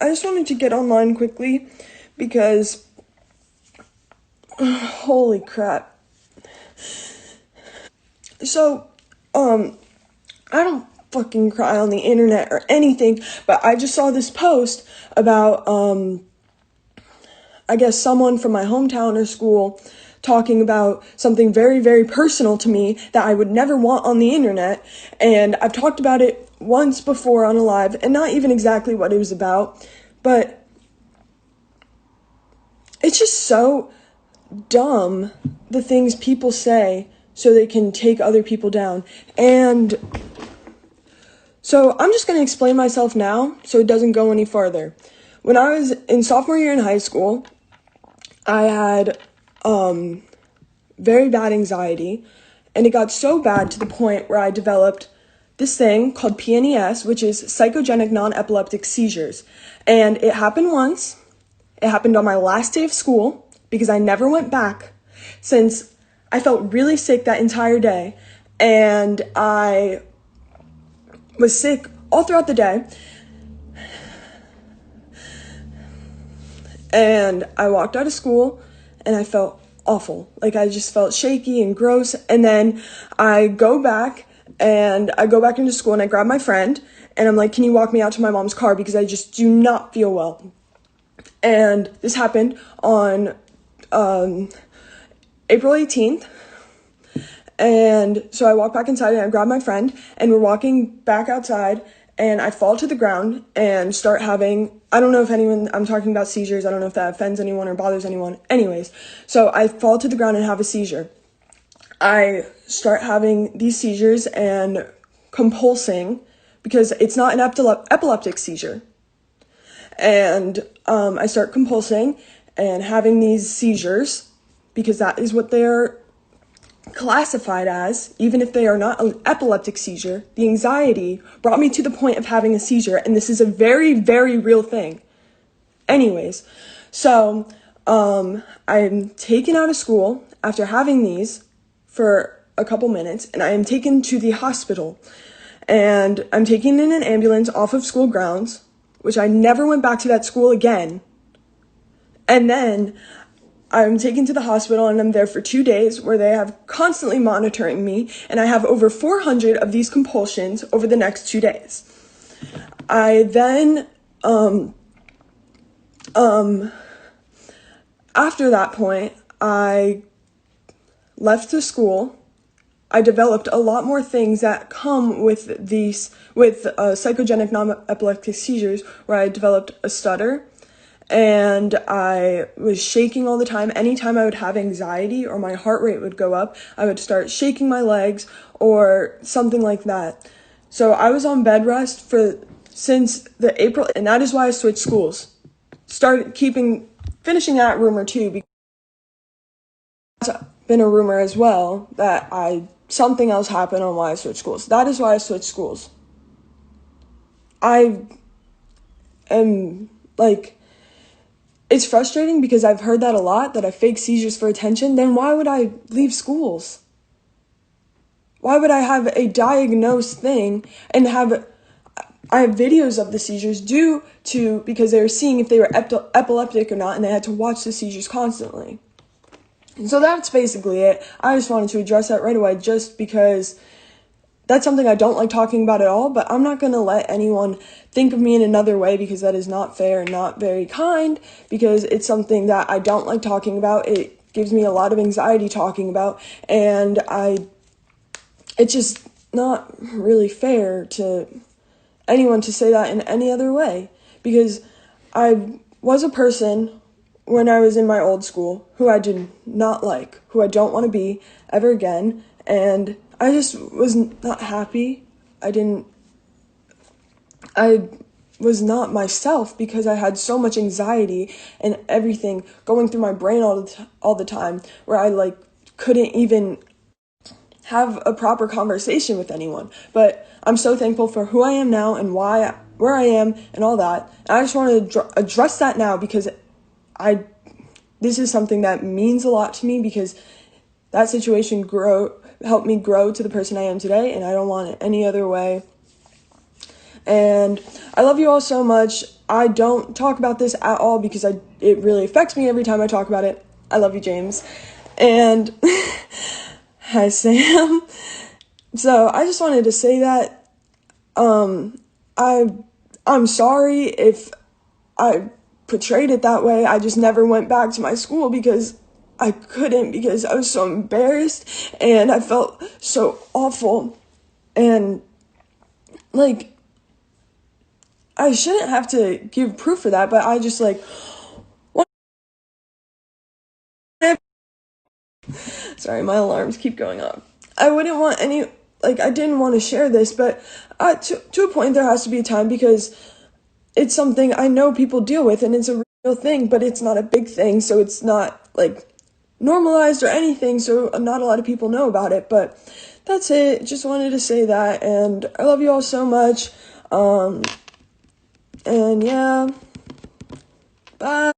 I just wanted to get online quickly because holy crap. So, I don't fucking cry on the internet or anything, but I just saw this post about I guess someone from my hometown or school talking about something very, very personal to me that I would never want on the internet. And I've talked about it once before on a live, and not even exactly what it was about, but it's just so dumb, the things people say so they can take other people down. And so I'm just going to explain myself now so it doesn't go any farther. When I was in sophomore year in high school, I had very bad anxiety, and it got so bad to the point where I developed this thing called PNES, which is psychogenic non-epileptic seizures. And it happened once. It happened on my last day of school because I never went back since I felt really sick that entire day, and I was sick all throughout the day. And I walked out of school and I felt awful. Like, I just felt shaky and gross. And then I go back into school and I grab my friend and I'm like, can you walk me out to my mom's car because I just do not feel well. And this happened on April 18th. And so I walk back inside and I grab my friend and we're walking back outside and I fall to the ground and start having, I don't know if I'm talking about seizures. I don't know if that offends anyone or bothers anyone. Anyways, so I fall to the ground and have a seizure. I start having these seizures and compulsing because it's not an epileptic seizure. And I start compulsing and having these seizures because that is what they're classified as, even if they are not an epileptic seizure. The anxiety brought me to the point of having a seizure, and this is a very, very real thing. Anyways, so I'm taken out of school after having these for a couple minutes, and I am taken to the hospital, and I'm taken in an ambulance off of school grounds, which I never went back to that school again. And then I'm taken to the hospital and I'm there for 2 days where they have constantly monitoring me, and I have over 400 of these compulsions over the next 2 days. I then, after that point, I left the school. I developed a lot more things that come with psychogenic non-epileptic seizures, where I developed a stutter. And I was shaking all the time. Anytime I would have anxiety or my heart rate would go up, I would start shaking my legs or something like that. So I was on bed rest since the April, and that is why I switched schools. Finishing that rumor too, because it's been a rumor as well that something else happened on why I switched schools. That is why I switched schools. I am it's frustrating because I've heard that a lot, that I fake seizures for attention. Then why would I leave schools? Why would I have a diagnosed thing and I have videos of the seizures because they were seeing if they were epileptic or not, and they had to watch the seizures constantly. And so that's basically it. I just wanted to address that right away just because that's something I don't like talking about at all, but I'm not going to let anyone think of me in another way because that is not fair and not very kind, because it's something that I don't like talking about. It gives me a lot of anxiety talking about, and it's just not really fair to anyone to say that in any other way, because I was a person when I was in my old school who I did not like, who I don't want to be ever again, and I just was not happy. I was not myself because I had so much anxiety and everything going through my brain all the time, where I couldn't even have a proper conversation with anyone. But I'm so thankful for who I am now and where I am and all that. And I just wanted to address that now because this is something that means a lot to me, because that situation helped me grow to the person I am today, and I don't want it any other way. And I love you all so much. I don't talk about this at all because it really affects me every time I talk about it. I love you, James. And hi, Sam. So I just wanted to say that I'm sorry if I portrayed it that way. I just never went back to my school because I couldn't, because I was so embarrassed and I felt so awful. And like, I shouldn't have to give proof for that, but I just like, sorry, my alarms keep going off. I wouldn't want any, like, I didn't want to share this, but to a point there has to be a time, because it's something I know people deal with and it's a real thing, but it's not a big thing, so it's not like normalized or anything, so not a lot of people know about it. But that's it. Just wanted to say that, and I love you all so much. And yeah, bye.